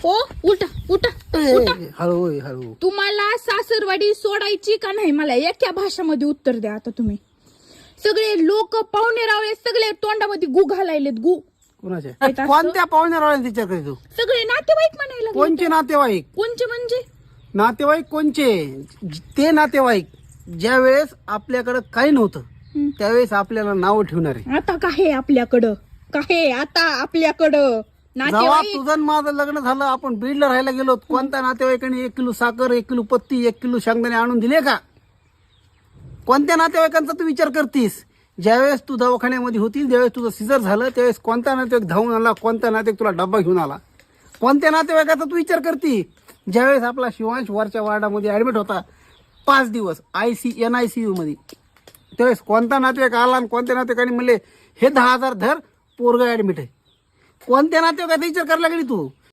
ओ उठा उठा उठा. हळू हळू. तुम्हाला सासरवाडी सोडायची का नाही मला एका भाषामध्ये उत्तर द्या आता तुम्ही. सगळे लोक पाहुणे रावळे सगळे तोंडामध्ये गु घालायलेत गु. कुणाच्या असं? कोणत्या पाहुण्या राहिले तिच्याकडे तू? सगळे नातेवाईक म्हणायला लागले. कोणचे नातेवाईक? कोणचे म्हणजे नातेवाईक कोणचे? ते नातेवाईक ज्या वेळेस आपल्याकडे काही नव्हतं त्यावेळेस आपल्याला नाव ठेवणार आहे. आता काय आपल्याकडं काय आता आपल्याकडं जेव्हा नातेवाईक. तुझं आणि माझं लग्न झालं आपण बीडला राहायला गेलो कोणत्या नातेवाईकांनी 1 किलो साखर 1 किलो पत्ती 1 किलो शेंगदाणे आणून दिले का? कोणत्या नातेवाईकांचा तू विचार करतीस? ज्यावेळेस तू दवाखान्यामध्ये होती ज्यावेळेस तुझं सिजर झालं त्यावेळेस कोणता नातेवाईक धावून आला? कोणता नातेवाईक तुला डब्बा घेऊन आला? कोणत्या नातेवाईकाचा तू विचार करती? ज्यावेळेस आपला शिवांश वरच्या वार्डामध्ये ऍडमिट होता 5 दिवस NICU मध्ये त्यावेळेस कोणता नातेवाईक आला आणि कोणत्या नातेवाईकांनी म्हणले हे 10,000 धर पोरगा ऍडमिट आहे? कोणत्या नातेवाईकाचा विचार करायला लागली तू?